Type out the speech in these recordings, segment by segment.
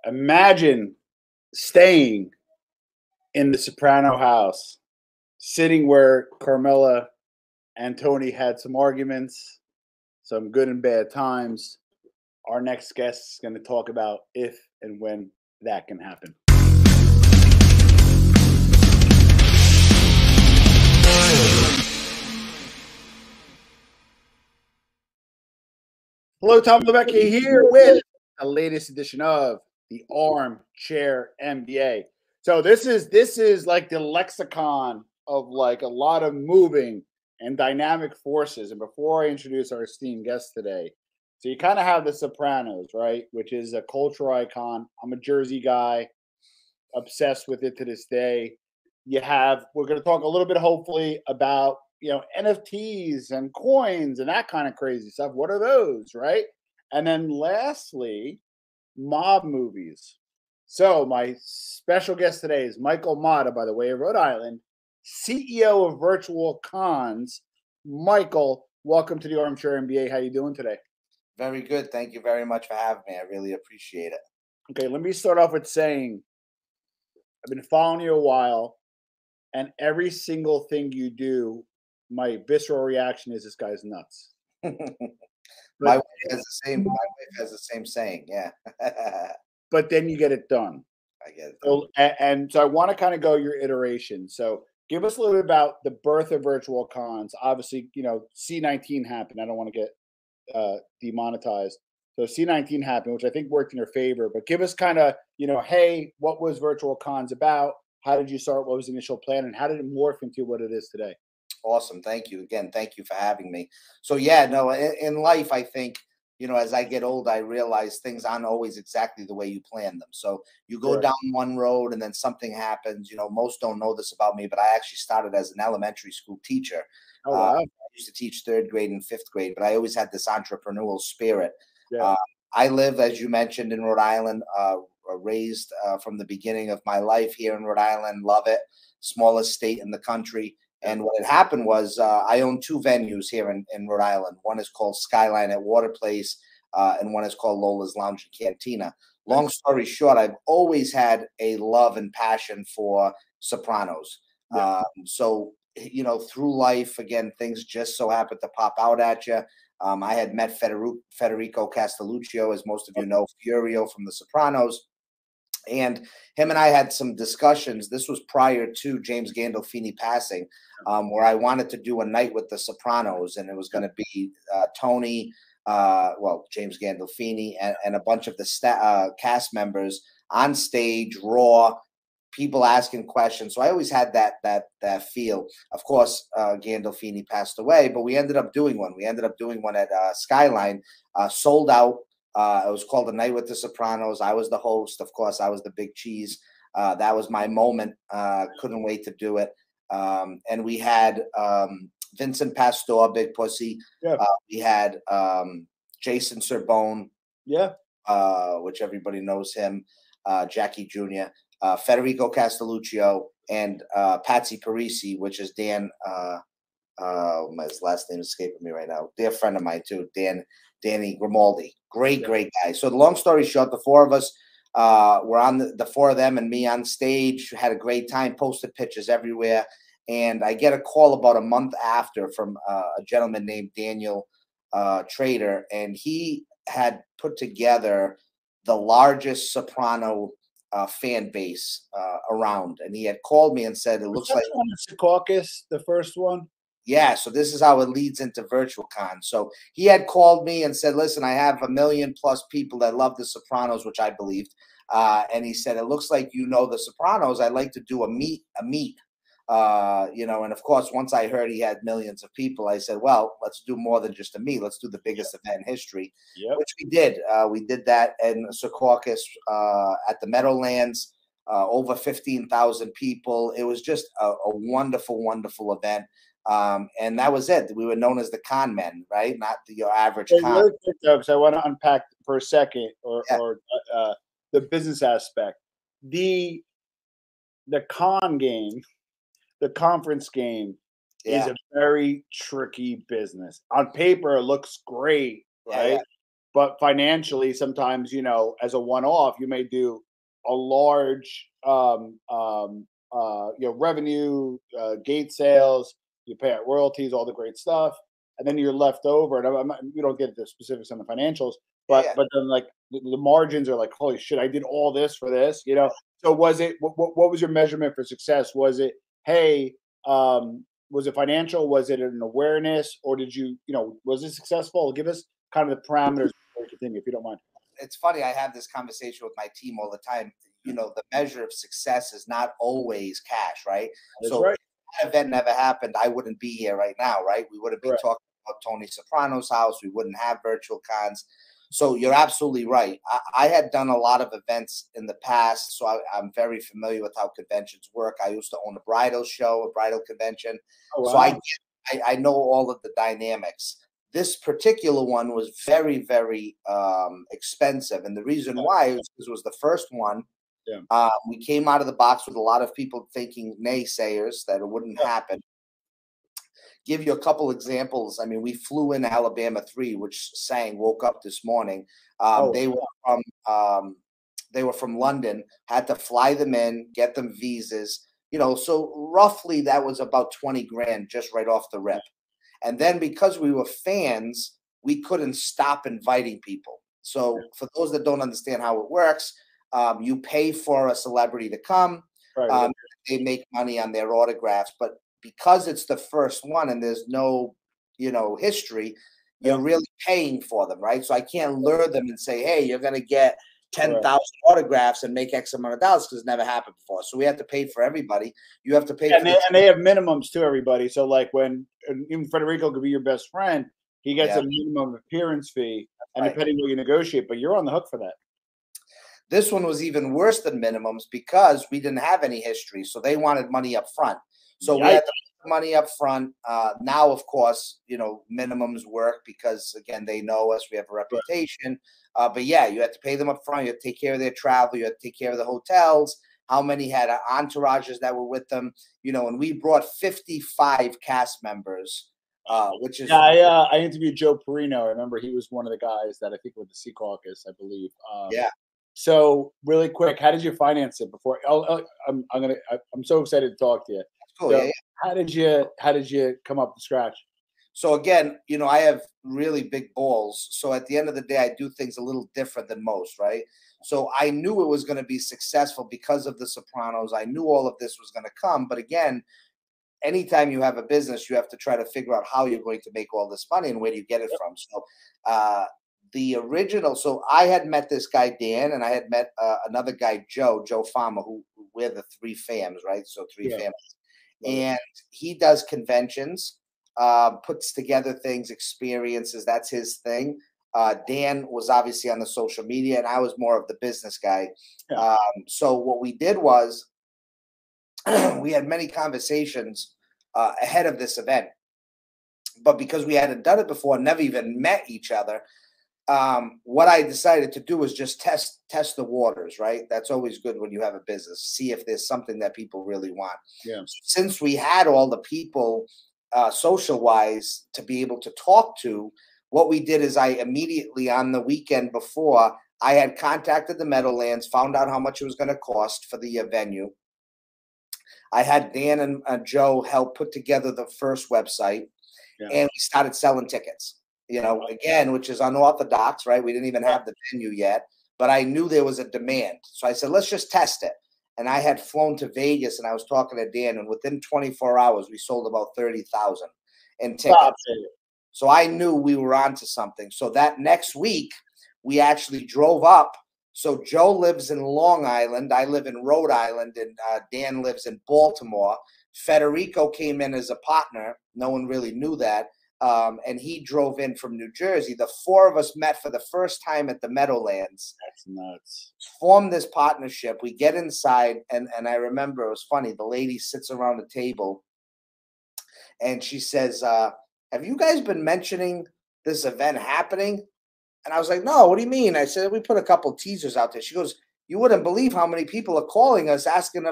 Imagine staying in the Soprano house, sitting where Carmela and Tony had some arguments, some good and bad times. Our next guest is going to talk about if and when that can happen. Hello, Tom Vecchia here with the latest edition of the Armchair MBA. So this is like the lexicon of like a lot of moving and dynamic forces. And before I introduce our esteemed guest today, so you kind of have the Sopranos, right? Which is a cultural icon. I'm a Jersey guy, obsessed with it to this day. We're going to talk a little bit, hopefully, about NFTs and coins and that kind of crazy stuff. What are those, right? And then lastly, mob movies. So my special guest today is Micahel Mota, by the way, of Rhode Island, CEO of Virtual Cons. Micahel, welcome to the Armchair MBA. How you doing today? Very good. Thank you very much for having me. I really appreciate it. Okay, let me start off with saying I've been following you a while, and every single thing you do, my visceral reaction is this guy's nuts. My wife has the same saying. Yeah. But then you get it done. I get it. So, and so I want to kind of go your iteration. So give us a little bit about the birth of Virtual Cons. Obviously, C19 happened. I don't want to get demonetized. So C19 happened, which I think worked in your favor. But give us kind of, hey, what was Virtual Cons about? How did you start? What was the initial plan? And how did it morph into what it is today? Awesome. Thank you. Again, thank you for having me. So yeah, no, in life, I think, as I get older, I realize things aren't always exactly the way you plan them. So you go down one road and then something happens. Most don't know this about me, but I actually started as an elementary school teacher. Oh, wow. I used to teach 3rd grade and 5th grade, but I always had this entrepreneurial spirit. Yeah. I live, as you mentioned, in Rhode Island, raised from the beginning of my life here in Rhode Island. Love it. Smallest state in the country. And what had happened was I own 2 venues here in Rhode Island. One is called Skyline at Water Place, and one is called Lola's Lounge and Cantina. Long story short, I've always had a love and passion for Sopranos. Yeah. So, through life, again, things just so happen to pop out at you. I had met Federico Castelluccio, as most of you know, Furio from The Sopranos. And him and I had some discussions. This was prior to James Gandolfini passing, where I wanted to do a night with the Sopranos, and it was going to be Tony, James Gandolfini, and a bunch of the cast members on stage, raw, people asking questions. So I always had that feel. Of course, Gandolfini passed away, but we ended up doing one. We ended up doing one at Skyline, sold out. It was called The Night with the Sopranos. I was the host. Of course, I was the big cheese. That was my moment. Couldn't wait to do it. And we had Vincent Pastore, Big Pussy. Yeah. We had Jason Serbone. Yeah. Which everybody knows him. Jackie Jr., Federico Castelluccio, and Patsy Parisi, which is Dan. My last name is escaping me right now. Dear friend of mine too, Danny Grimaldi. Great guy. So the long story short, the 4 of us were on the 4 of them and me on stage, had a great time, posted pictures everywhere. And I get a call about a month after from a gentleman named Daniel Trader, and he had put together the largest Soprano fan base around. And he had called me and said, it looks like Secaucus, the first one. Yeah, so this is how it leads into Virtual Con. So he had called me and said, listen, I have 1 million+ people that love The Sopranos, which I believed. And he said, it looks like The Sopranos. I'd like to do a meet. And of course, once I heard he had millions of people, I said, well, let's do more than just a meet. Let's do the biggest event in history, which we did. We did that in Secaucus at the Meadowlands, over 15,000 people. It was just a wonderful, wonderful event. And that was it. We were known as the con men, right? Not your average con. Because I want to unpack for a second, or the business aspect. The con game, the conference game, is a very tricky business. On paper, it looks great, right? but financially, sometimes, you know, as a one-off, you may do a large, you know, revenue, gate sales, you pay out royalties, all the great stuff, and then you're left over. And we don't get into specifics on the financials, Yeah, but yeah. then like the margins are like, holy shit, I did all this for this, you know. So was it what was your measurement for success? Was it, hey, was it financial? Was it an awareness, or did you, you know, was it successful? Give us kind of the parameters before we continue, if you don't mind. It's funny. I have this conversation with my team all the time. You know, the measure of success is not always cash, right? That's So right. if that event never happened, I wouldn't be here right now, right? We wouldn't be Correct. talking about Tony Soprano's house. We wouldn't have virtual cons. So you're absolutely right. I had done a lot of events in the past, so I'm very familiar with how conventions work. I used to own a bridal show, a bridal convention, Oh so wow. I know all of the dynamics. This particular one was very, very expensive, and the reason why is because it was the first one. Yeah. We came out of the box with a lot of people thinking naysayers that it wouldn't Yeah. happen. Give you a couple examples. I mean, we flew in Alabama 3, which sang woke up this morning. Oh, They were from London. Had to fly them in, get them visas. You know, so roughly that was about 20 grand just right off the rip. And then because we were fans, we couldn't stop inviting people. So for those that don't understand how it works, you pay for a celebrity to come. right. They make money on their autographs, but because it's the first one and there's no, you know, history, you're Yeah. really paying for them, right? So I can't lure them and say, hey, you're going to get 10,000 Right. autographs and make X amount of dollars, because it's never happened before. So we have to pay for everybody. You have to pay for And they have minimums to everybody. So like when even Federico could be your best friend, he gets Yeah. a minimum appearance fee, and right. depending what you negotiate, but you're on the hook for that. This one was even worse than minimums because we didn't have any history. So they wanted money up front. So we Yikes. had to put money up front. Now, of course, you know, minimums work because, again, they know us. We have a reputation. But yeah, you had to pay them up front. You had to take care of their travel. You had to take care of the hotels. How many had entourages that were with them? You know, and we brought 55 cast members, which is Yeah, I interviewed Joe Perino. I remember he was one of the guys that I think with the Sea Caucus, I believe. yeah. So really quick, how did you finance it before? I'm so excited to talk to you. Cool. So Yeah, yeah. how did you come up to scratch? So again, you know, I have really big balls. So at the end of the day, I do things a little different than most, right? So I knew it was going to be successful because of the Sopranos. I knew all of this was going to come. But again, anytime you have a business, you have to try to figure out how you're going to make all this money and where do you get it from. So the original, so I had met this guy, Dan, and I had met another guy, Joe Fama, who we're the three fams, right? So three Yeah. families. And he does conventions, puts together things, experiences. That's his thing. Dan was obviously on the social media, and I was more of the business guy. Yeah. So what we did was we had many conversations ahead of this event, but because we hadn't done it before, never even met each other, what I decided to do was just test the waters, right? That's always good when you have a business. See if there's something that people really want. Yeah. Since we had all the people social wise to be able to talk to, what we did is I immediately on the weekend before, I had contacted the Meadowlands, found out how much it was going to cost for the venue. I had Dan and Joe help put together the first website, and we started selling tickets. You know, again, which is unorthodox, right? We didn't even have the venue yet, but I knew there was a demand. So I said, let's just test it. And I had flown to Vegas, and I was talking to Dan, and within 24 hours, we sold about 30,000 in tickets. So I knew we were onto something. So that next week, we actually drove up. So Joe lives in Long Island. I live in Rhode Island, and Dan lives in Baltimore. Federico came in as a partner. No one really knew that. And he drove in from New Jersey. The four of us met for the first time at the Meadowlands. That's nuts. Formed this partnership. We get inside, and I remember it was funny. The lady sits around the table, and she says, have you guys been mentioning this event happening? And I was like, no, what do you mean? I said, we put a couple teasers out there. She goes, you wouldn't believe how many people are calling us asking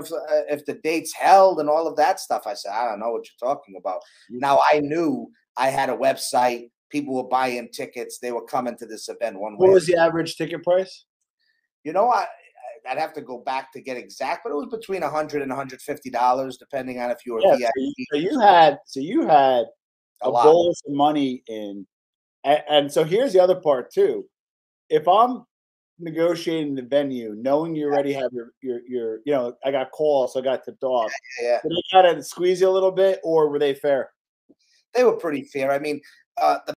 if the date's held and all of that stuff. I said, I don't know what you're talking about. Now, I knew I had a website, People were buying tickets. They were coming to this event one way. What was the average ticket price? You know, I'd have to go back to get exact, but it was between $100 and $150, depending on if you were VIP. So you had a bolus of money in, and so here's the other part too. If I'm negotiating the venue, knowing you already have your I got calls, so I got tipped off. Yeah. Did they kind of squeeze you a little bit, or were they fair? They were pretty fair. I mean, the